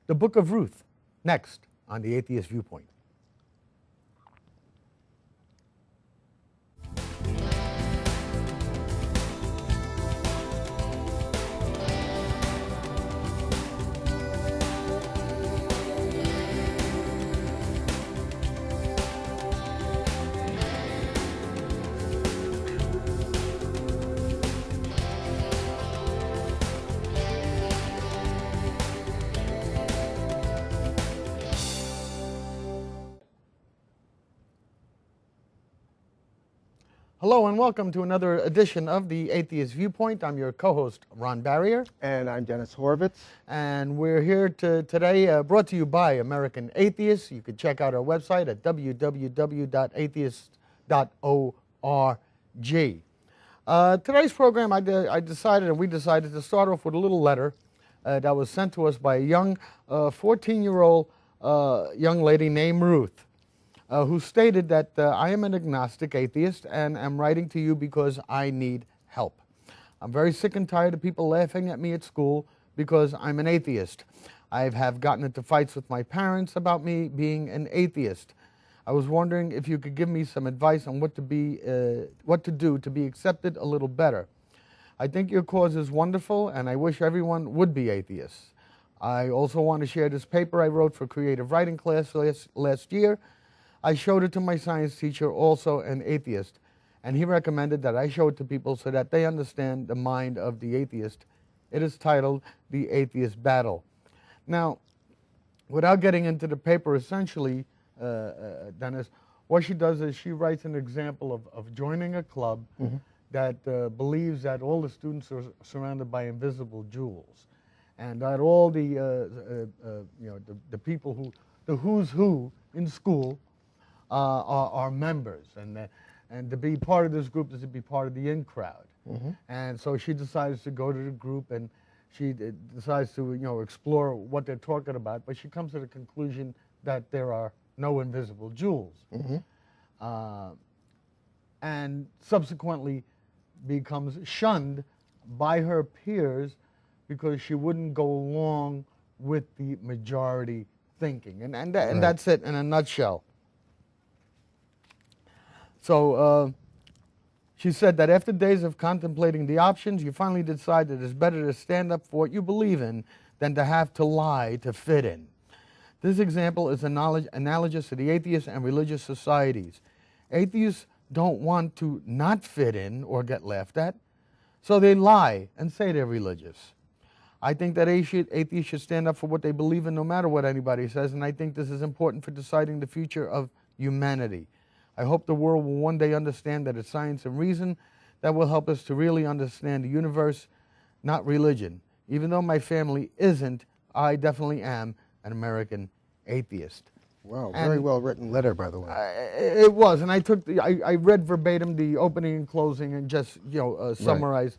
the Book of Ruth, next on the Atheist Viewpoint. Hello and welcome to another edition of the Atheist Viewpoint. I'm your co-host, Ron Barrier. And I'm Dennis Horvitz. And we're here today, brought to you by American Atheists. You can check out our website at www.atheist.org. Today's program, I decided, and we decided to start off with a little letter that was sent to us by a young 14-year-old young lady named Ruth. Who stated that I am an agnostic atheist and am writing to you because I need help. I'm very sick and tired of people laughing at me at school because I'm an atheist. I have gotten into fights with my parents about me being an atheist. I was wondering if you could give me some advice on what to do to be accepted a little better. I think your cause is wonderful and I wish everyone would be atheists. I also want to share this paper I wrote for creative writing class last year. I showed it to my science teacher, also an atheist, and he recommended that I show it to people so that they understand the mind of the atheist. It is titled The Atheist Battle. Now, without getting into the paper, essentially, Dennis, what she does is she writes an example of joining a club that believes that all the students are surrounded by invisible jewels, and that all the people the who's who in school are members, and to be part of this group is to be part of the in crowd. And so she decides to go to the group, and she decides to explore what they're talking about, but she comes to the conclusion that there are no invisible jewels, and subsequently becomes shunned by her peers because she wouldn't go along with the majority thinking, and that's it in a nutshell. So she said that after days of contemplating the options, you finally decide that it's better to stand up for what you believe in than to have to lie to fit in. This example is analogous to the atheist and religious societies. Atheists don't want to not fit in or get laughed at, so they lie and say they're religious. I think that atheists should stand up for what they believe in no matter what anybody says, and I think this is important for deciding the future of humanity. I hope the world will one day understand that it's science and reason that will help us to really understand the universe, not religion. Even though my family isn't, I definitely am an American atheist. Wow, very well written letter, by the way. It was, and I read verbatim the opening and closing and just summarized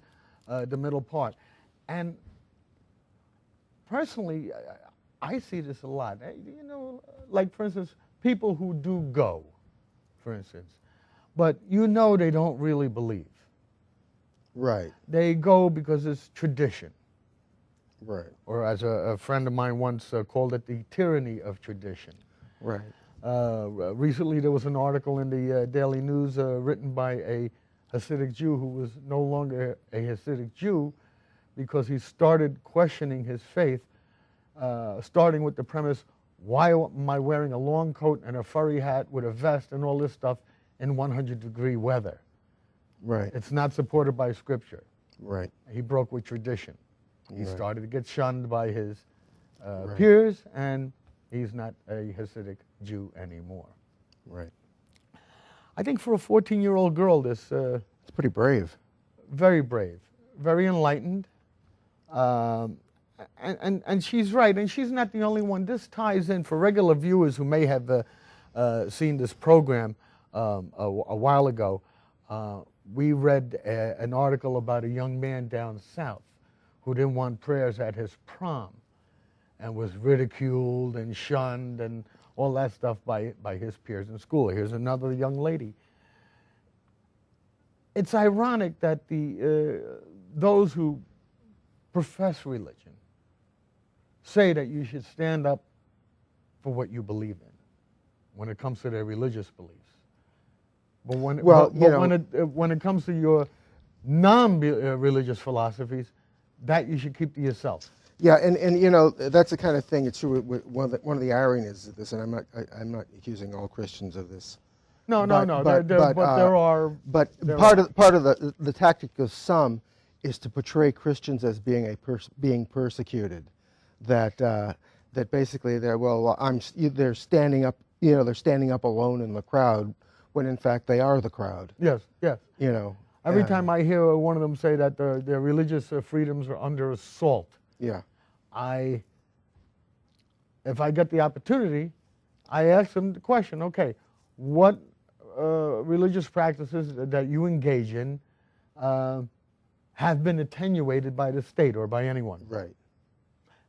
the middle part. And personally, I see this a lot. Like for instance, people who do go, for instance, but they don't really believe. Right. They go because it's tradition. Right. Or as a friend of mine once called it, the tyranny of tradition. Right. Recently there was an article in the Daily News written by a Hasidic Jew who was no longer a Hasidic Jew because he started questioning his faith, starting with the premise, why am I wearing a long coat and a furry hat with a vest and all this stuff in 100-degree weather? Right. It's not supported by Scripture. Right. He broke with tradition. He started to get shunned by his Right. peers, and he's not a Hasidic Jew anymore. Right. I think for a 14-year-old girl, this It's pretty brave. very brave, very enlightened, and she's right, and she's not the only one. This ties in for regular viewers who may have seen this program a while ago. We read an article about a young man down south who didn't want prayers at his prom and was ridiculed and shunned and all that stuff by his peers in school. Here's another young lady. It's ironic that those who profess religion say that you should stand up for what you believe in when it comes to their religious beliefs. But when it comes to your non-religious philosophies, that you should keep to yourself. Yeah, and you know, that's the kind of thing. It's true. One of the ironies of this, and I'm not accusing all Christians of this. No. But part of the tactic of some is to portray Christians as being being persecuted. That basically they're standing up. You know, they're standing up alone in the crowd, when in fact they are the crowd. Yes. You know. Every time I hear one of them say that their religious freedoms are under assault, yeah, if I get the opportunity, I ask them the question: okay, what religious practices that you engage in have been attenuated by the state or by anyone? Right.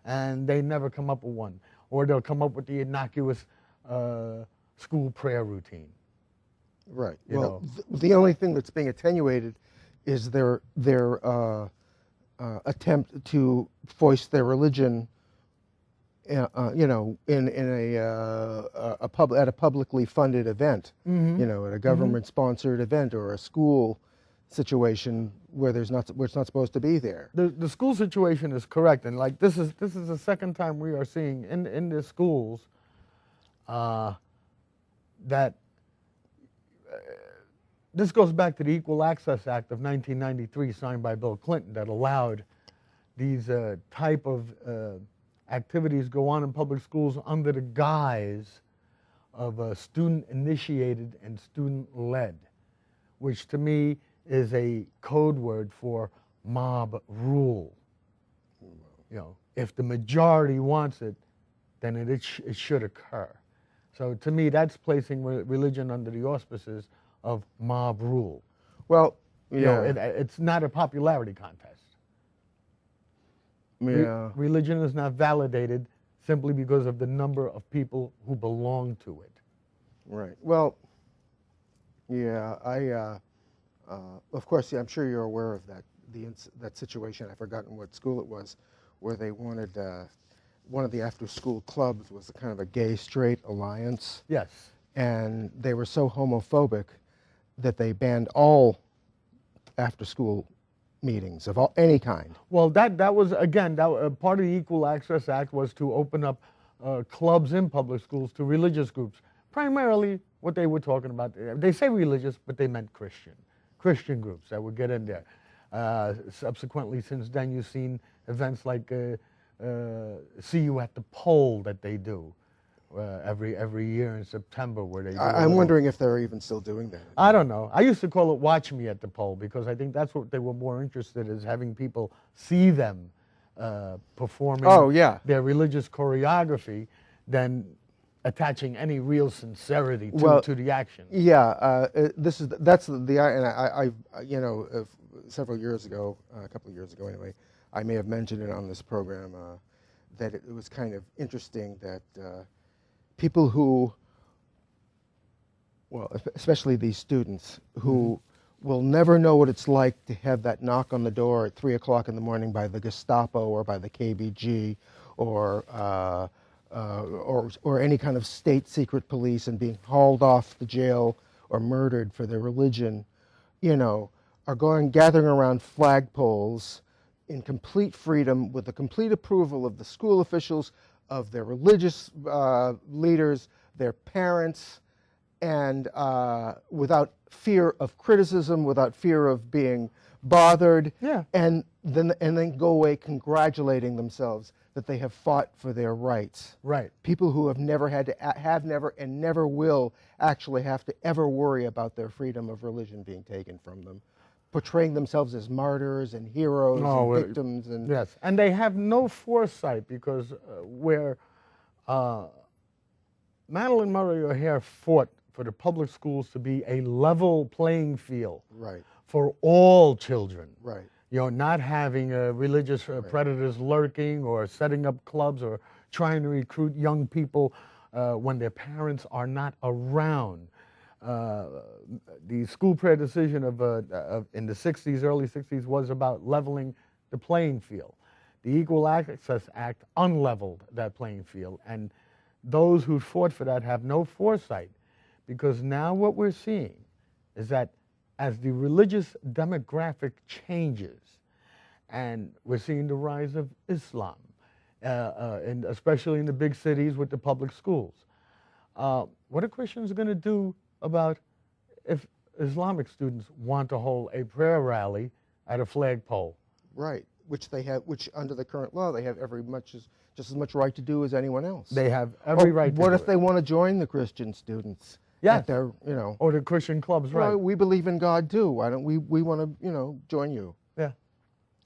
And they never come up with one, or they'll come up with the innocuous school prayer routine. Right. You well, the only thing that's being attenuated is their attempt to foist their religion, you know, at a publicly funded event, you know, at a government-sponsored event or a school situation where it's not supposed to be there. The school situation is correct, and like this is the second time we are seeing in the schools that. This goes back to the Equal Access Act of 1993 signed by Bill Clinton that allowed these type of activities go on in public schools under the guise of student-initiated and student-led, which to me is a code word for mob rule. You know, if the majority wants it, then it should occur. So to me, that's placing religion under the auspices of mob rule. Well, yeah. You know, it's not a popularity contest. Yeah. Religion is not validated simply because of the number of people who belong to it. Right. Well, yeah, of course, yeah, I'm sure you're aware of that situation. I've forgotten what school it was, where they wanted, one of the after-school clubs was a kind of a gay-straight alliance. Yes. And they were so homophobic that they banned all after-school meetings of any kind. Well, that was, again, part of the Equal Access Act was to open up clubs in public schools to religious groups. Primarily, what they were talking about, they say religious, but they meant Christian groups that would get in there. Subsequently, since then, you've seen events like See You at the Poll that they do. Every year in September, where they do I'm wondering if they're even still doing that. I don't know. I used to call it Watch Me at the Poll because I think that's what they were more interested in, is having people see them performing their religious choreography than attaching any real sincerity to the action. Yeah, that's the and I you know, several years ago, a couple of years ago anyway, I may have mentioned it on this program that it was kind of interesting that people who, well, especially these students who will never know what it's like to have that knock on the door at 3 o'clock in the morning by the Gestapo or by the KBG or any kind of state secret police and being hauled off to jail or murdered for their religion, you know, are gathering around flagpoles in complete freedom with the complete approval of the school officials, of their religious leaders, their parents, and without fear of criticism, without fear of being bothered, and then go away congratulating themselves that they have fought for their rights. Right. People who have never had to, have never, and never will actually have to ever worry about their freedom of religion being taken from them, portraying themselves as martyrs and heroes and victims. And yes, and they have no foresight because where Madeline Murray O'Hair fought for the public schools to be a level playing field for all children. Right. You know, not having religious predators lurking or setting up clubs or trying to recruit young people when their parents are not around. The school prayer decision in the 60s, early 60s, was about leveling the playing field. The Equal Access Act unleveled that playing field, and those who fought for that have no foresight, because now what we're seeing is that as the religious demographic changes, and we're seeing the rise of Islam, and especially in the big cities with the public schools. What are Christians going to do about if Islamic students want to hold a prayer rally at a flagpole? Right, which they have, which under the current law they have just as much right to do as anyone else. They have every right to do What if it. they want to join the Christian students? Yes. Their, you know, Or the Christian clubs, right? well, we believe in God too. Why don't we want to, you know, join you? Yeah.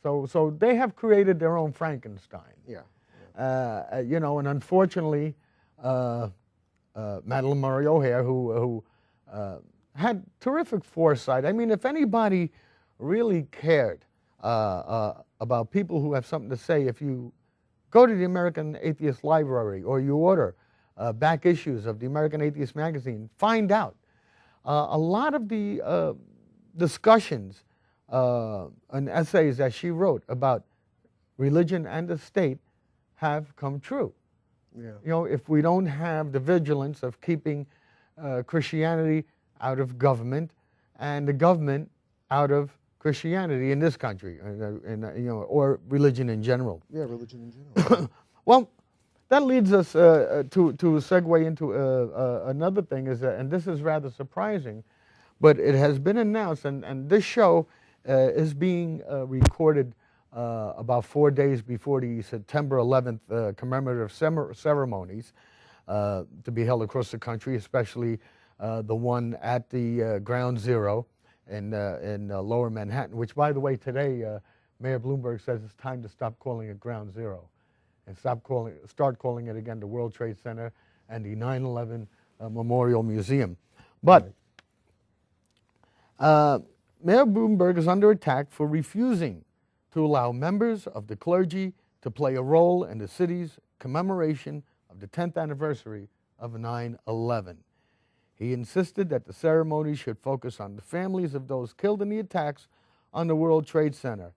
So they have created their own Frankenstein. Yeah. You know, and unfortunately, Madeleine Murray O'Hair, who had terrific foresight. I mean, if anybody really cared about people who have something to say, if you go to the American Atheist Library or you order back issues of the American Atheist magazine, find out a lot of the discussions and essays that she wrote about religion and the state have come true. Yeah. You know, if we don't have the vigilance of keeping Christianity out of government and the government out of Christianity in this country, you know, or religion in general. Yeah, religion in general. Well, that leads us to segue into another thing, is that, and this is rather surprising, but it has been announced, and this show is being recorded about 4 days before the September 11th commemorative ceremonies to be held across the country, especially the one at the Ground Zero in Lower Manhattan, which, by the way, today Mayor Bloomberg says it's time to stop calling it Ground Zero and start calling it again the World Trade Center and the 9/11 Memorial Museum. But Mayor Bloomberg is under attack for refusing to allow members of the clergy to play a role in the city's commemoration of the 10th anniversary of 9/11. He insisted that the ceremony should focus on the families of those killed in the attacks on the World Trade Center.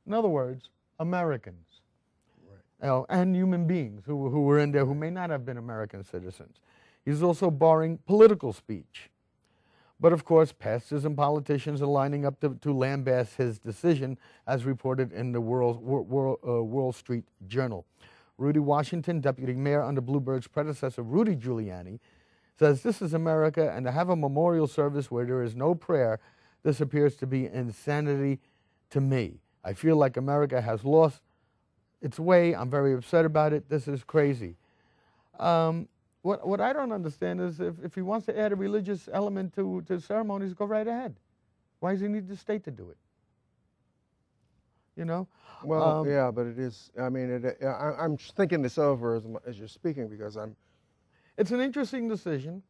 In other words, Americans. You know, and human beings who were in there who may not have been American citizens. He's also barring political speech. But of course, pastors and politicians are lining up to lambast his decision, as reported in the Wall Street Journal. Rudy Washington, deputy mayor under Bloomberg's predecessor, Rudy Giuliani, says this is America, and to have a memorial service where there is no prayer, this appears to be insanity to me. I feel like America has lost its way. I'm very upset about it. This is crazy. What I don't understand is if he wants to add a religious element to ceremonies, go right ahead. Why does he need the state to do it? You know? Well, yeah, but it is, I mean, I'm thinking this over as you're speaking, because It's an interesting decision.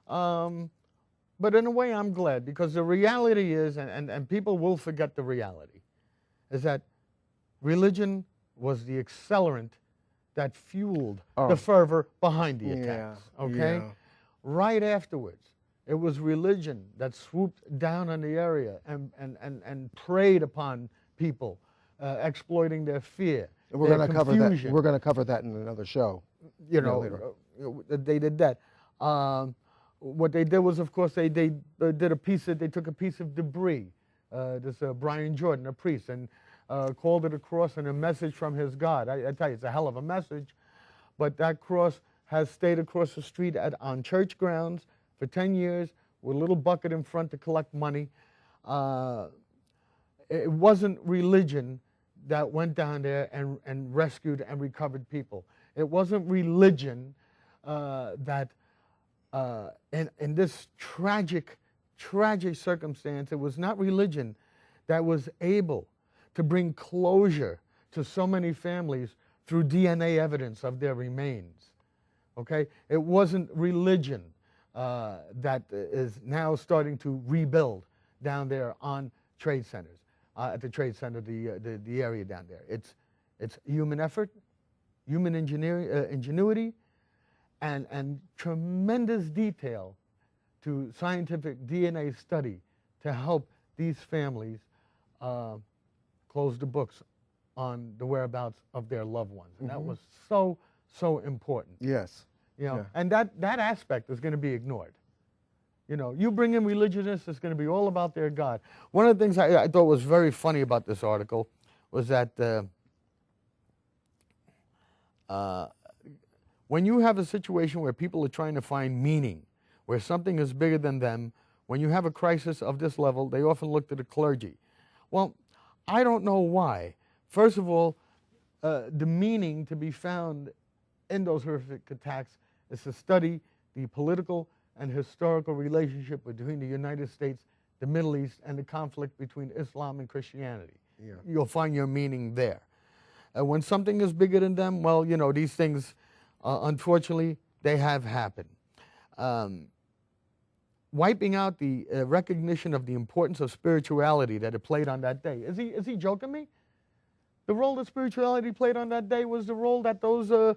But in a way, I'm glad, because the reality is, and people will forget the reality, is that religion was the accelerant that fueled the fervor behind the attacks. Okay? Yeah. Right afterwards, it was religion that swooped down on the area and preyed upon people, exploiting their fear. And we're going to cover that. We're going to cover that in another show. You know, they did that. What they did was, of course, they took a piece of debris. This Brian Jordan, a priest, and called it a cross and a message from his God. I tell you, it's a hell of a message. But that cross has stayed across the street on church grounds for 10 years with a little bucket in front to collect money. It wasn't religion that went down there and rescued and recovered people. It wasn't religion that, in this tragic circumstance, it was not religion that was able to bring closure to so many families through DNA evidence of their remains. Okay? It wasn't religion that is now starting to rebuild down there on trade centers, at the trade center, the area down there. It's human effort, human ingenuity, and tremendous detail to scientific DNA study to help these families close the books on the whereabouts of their loved ones. And that was so, so important. Yes. You know, Yeah. and that aspect is going to be ignored. You know, you bring in religionists, it's going to be all about their God. One of the things I thought was very funny about this article was that when you have a situation where people are trying to find meaning, where something is bigger than them, when you have a crisis of this level, they often look to the clergy. Well, I don't know why. First of all, the meaning to be found in those horrific attacks is to study the political and historical relationship between the United States, the Middle East, and the conflict between Islam and Christianity. Yeah. You'll find your meaning there. When something is bigger than them, well, you know, these things, unfortunately, they have happened. Wiping out the recognition of the importance of spirituality that it played on that day. Is he joking me? The role that spirituality played on that day was the role that those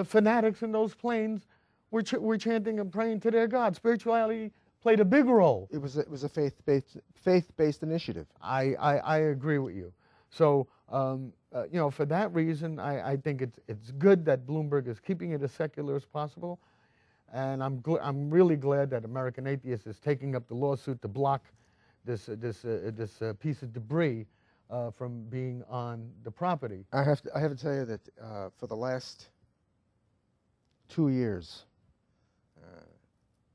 fanatics in those planes were chanting and praying to their God. Spirituality played a big role. It was a faith-based initiative. I agree with you. So you know, for that reason, I think it's good that Bloomberg is keeping it as secular as possible, and I'm really glad that American Atheists is taking up the lawsuit to block this piece of debris from being on the property. I have to tell you that for the last 2 years,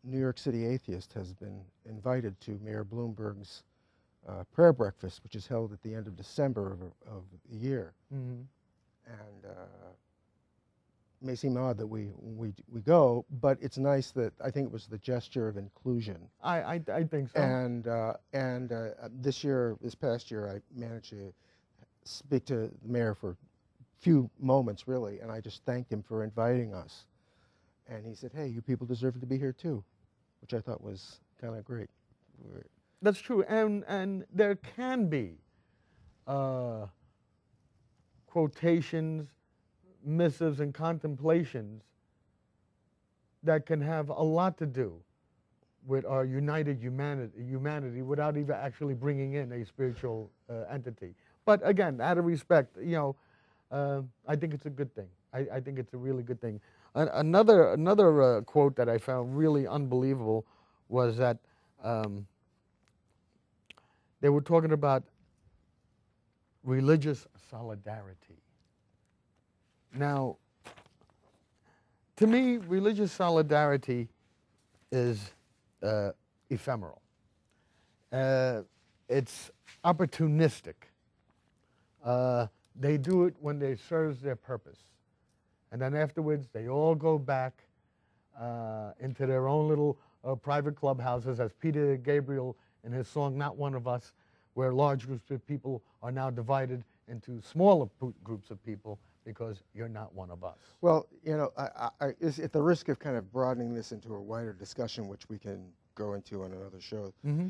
New York City Atheist has been invited to Mayor Bloomberg's prayer breakfast, which is held at the end of December of the year. Mm-hmm. And it may seem odd that we go, but it's nice that I think it was the gesture of inclusion. I think so. And this past year, I managed to speak to the mayor for a few moments, really, and I just thanked him for inviting us. And he said, "Hey, you people deserve to be here too," which I thought was kind of great. That's true, and there can be quotations, missives, and contemplations that can have a lot to do with our united humanity without even actually bringing in a spiritual entity. But again, out of respect, you know, I think it's a good thing. I think it's a really good thing. Another quote that I found really unbelievable was that they were talking about religious solidarity. Now, to me, religious solidarity is ephemeral. It's opportunistic. They do it when it serves their purpose. And then afterwards, they all go back into their own little private clubhouses, as Peter Gabriel in his song, "Not One of Us," where large groups of people are now divided into smaller groups of people because you're not one of us. Well, you know, is at the risk of kind of broadening this into a wider discussion, which we can go into on another show. Mm-hmm.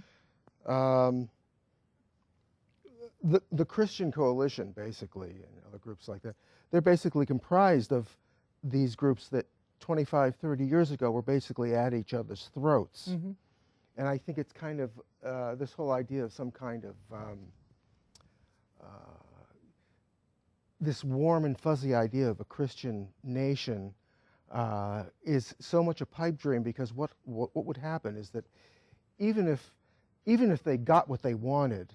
The Christian Coalition, basically, and other groups like that, they're basically comprised of these groups that 25, 30 years ago were basically at each other's throats. Mm-hmm. And I think it's kind of this whole idea of some kind of this warm and fuzzy idea of a Christian nation is so much a pipe dream, because what would happen is that even if they got what they wanted,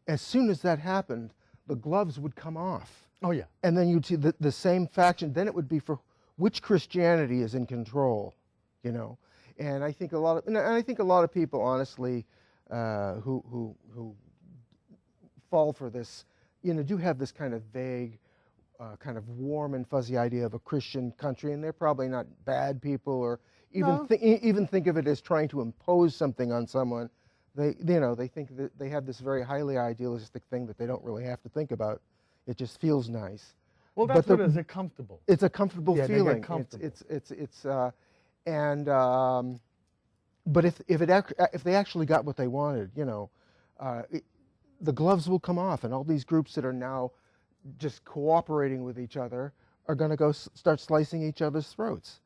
as soon as that happened, the gloves would come off. Oh yeah. And then you'd see the same faction. Then it would be for which Christianity is in control, you know. And I think a lot of people, honestly, who fall for this, you know, do have this kind of vague, kind of warm and fuzzy idea of a Christian country, and they're probably not bad people, or even even think of it as trying to impose something on someone. They think that they have this very highly idealistic thing that they don't really have to think about. It just feels nice. Well, that's what is it comfortable. It's a comfortable feeling. They get comfortable. But if they actually got what they wanted, you know, the gloves will come off, and all these groups that are now just cooperating with each other are going to go start slicing each other's throats.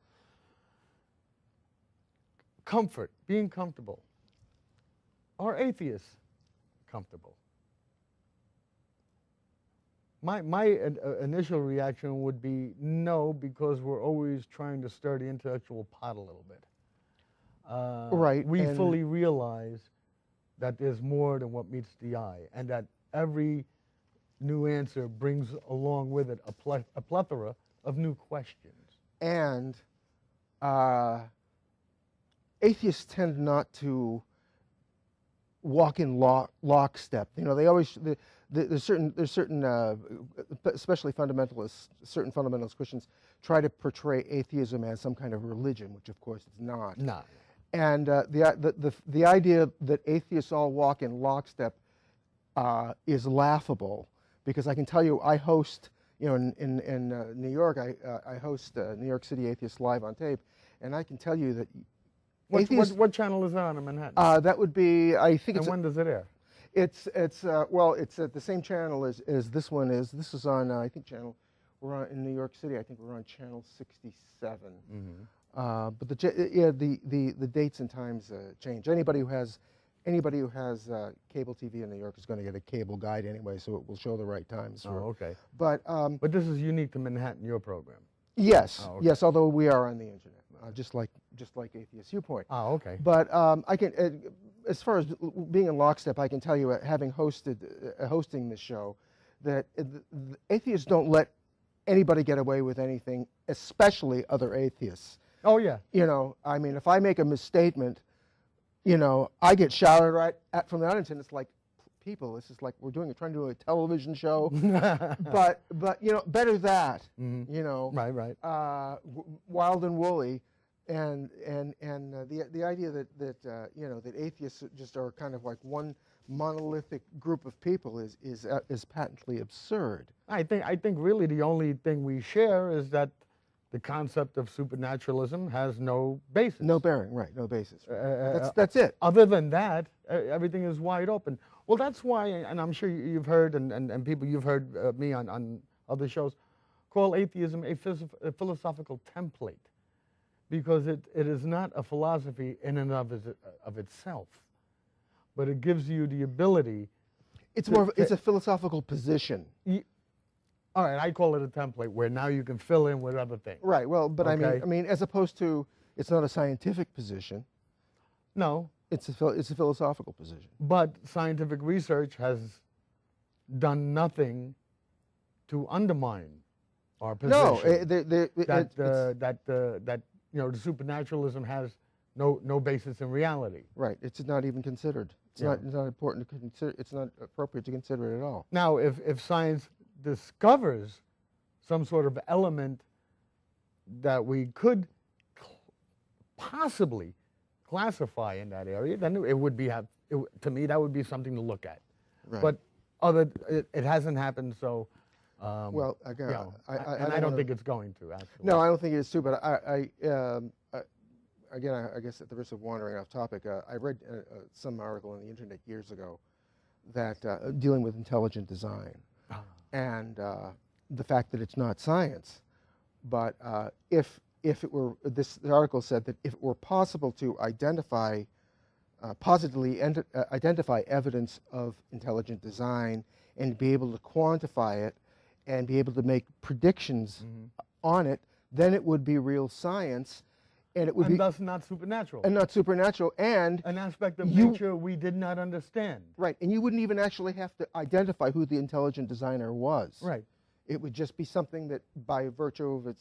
Comfort, being comfortable. Are atheists comfortable? My initial reaction would be no, because we're always trying to stir the intellectual pot a little bit. Right, We and- fully realize that there's more than what meets the eye, and that every new answer brings along with it a plethora of new questions. And atheists tend not to walk in lockstep. You know, they always there's certain especially fundamentalists, certain fundamentalist Christians try to portray atheism as some kind of religion, which of course it's not. No. And the idea that atheists all walk in lockstep is laughable, because I can tell you, I host, you know, in New York, I host New York City Atheists Live on Tape, and I can tell you that What channel is that on in Manhattan? that would be, I think, And when does it air? it's well, it's at the same channel as this one is. This is on I think we're on in New York City. I think we're on channel 67. But the dates and times change. Anybody who has cable TV in New York is going to get a cable guide anyway, so it will show the right times. Okay. But But this is unique to Manhattan, your program. yes, Oh, okay. yes. Although we are on the internet, just like Atheist Viewpoint. Oh, okay. But I can, as far as being in lockstep, I can tell you, having hosting this show, that the atheists don't let anybody get away with anything, especially other atheists. Oh, yeah. You know, I mean, if I make a misstatement, you know, I get shouted right at from the audience, and it's like, people, this is like trying to do a television show. but you know, better that. You know, Right. wild and woolly, and the idea that you know, that atheists just are kind of like one monolithic group of people is patently absurd. I think really the only thing we share is that the concept of supernaturalism has no basis. No bearing, right? No basis. That's it. Other than that, everything is wide open. Well, that's why, and I'm sure you've heard, and people you've heard me on other shows, call atheism a philosophical template, because it is not a philosophy in and of itself, but it gives you the ability. It's more. It's a philosophical position. All right, I call it a template where now you can fill in with other things. Right. Well, but Okay. I mean, as opposed to, it's not a scientific position. No, It's a philosophical position. but scientific research has done nothing to undermine our position. No, that you know, the supernaturalism has no basis in reality. right. It's not even considered. It's Yeah. not important to consider. It's not appropriate to consider it at all. Now, if science discovers some sort of element that we could possibly classify in that area, then it would be to me that would be something to look at. Right. But it hasn't happened, so. Well, again, You know, I don't wanna- think it's going to actually. No, I don't think it is too. But again, I guess at the risk of wandering off topic, I read some article on the internet years ago that dealing with intelligent design and the fact that it's not science. But if it were, the article said that if it were possible to identify, positively identify evidence of intelligent design and be able to quantify it and be able to make predictions on it, then it would be real science, and it would be thus not supernatural. and not supernatural, and An aspect of you- nature we did not understand. right, and you wouldn't even actually have to identify who the intelligent designer was. Right. It would just be something that, by virtue of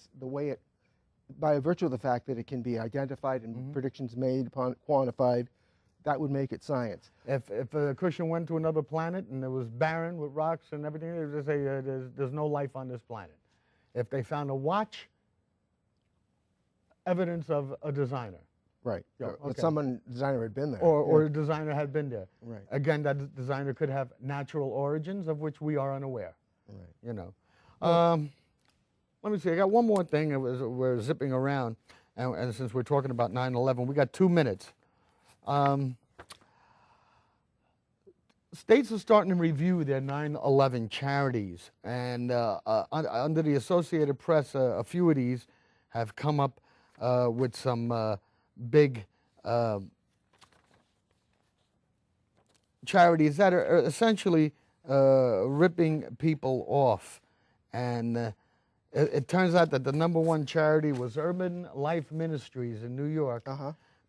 by virtue of the fact that it can be identified and predictions made upon quantified, that would make it science. If a Christian went to another planet and it was barren with rocks and everything, they would just say there's no life on this planet. If they found a watch, evidence of a designer. Right. Yeah, That okay. someone designer had been there. Or Yeah. a designer had been there. Right. Again, that designer could have natural origins of which we are unaware. Right. You know. Let me see. I got one more thing. We're zipping around, and since we're talking about 9/11, we got 2 minutes. States are starting to review their 9/11 charities, and under the Associated Press, a few of these have come up with some big charities that are essentially ripping people off. And it turns out that the #1 charity was Urban Life Ministries in New York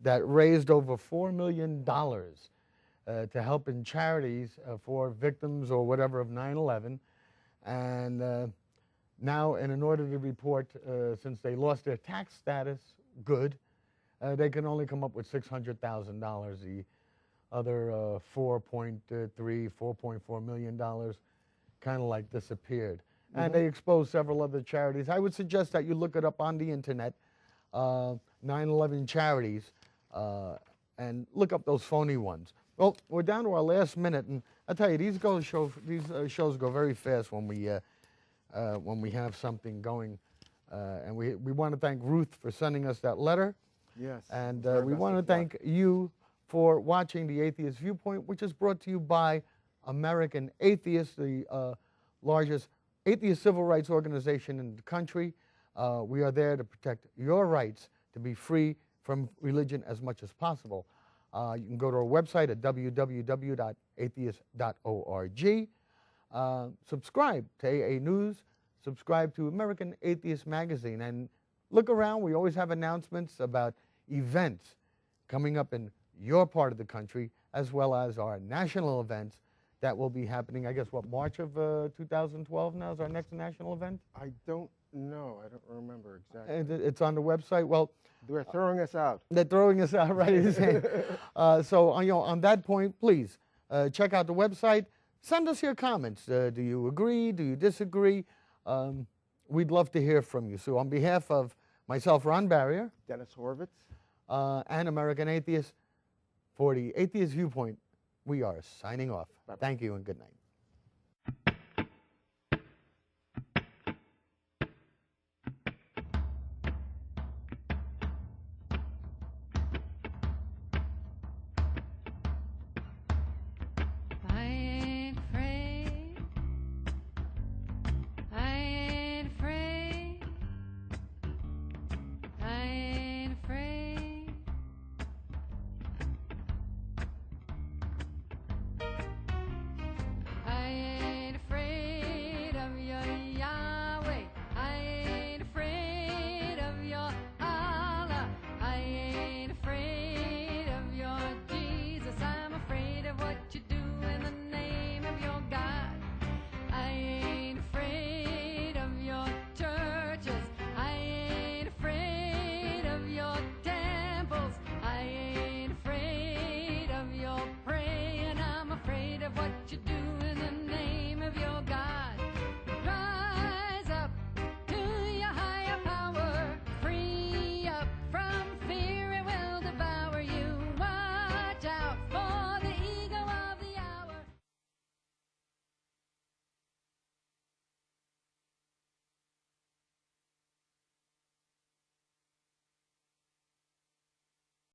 that raised over $4 million to help in charities for victims or whatever of 9/11. And now, and in order to report, since they lost their tax status, good, they can only come up with $600,000. The other $4.3, $4.4 million kind of like disappeared. And they exposed several other charities. I would suggest that you look it up on the internet, 9/11 charities, and look up those phony ones. Well, we're down to our last minute, and I tell you, these shows go very fast when we have something going. And we want to thank Ruth for sending us that letter. Yes. And we want to thank you for watching The Atheist Viewpoint, which is brought to you by American Atheists, the largest atheist civil rights organization in the country. We are there to protect your rights to be free from religion as much as possible. You can go to our website at www.atheist.org. Subscribe to AA News. Subscribe to American Atheist Magazine. And look around. We always have announcements about events coming up in your part of the country, as well as our national events that will be happening, I guess, what, March of 2012 now is our next national event? I don't know. I don't remember exactly. And it's on the website. Well, they're throwing us out. They're throwing us out, right? So, on that point, please check out the website. Send us your comments. Do you agree? Do you disagree? We'd love to hear from you. So on behalf of myself, Ron Barrier, Dennis Horvitz, and American Atheists, for the Atheist Viewpoint, we are signing off. Bye-bye. Thank you and good night.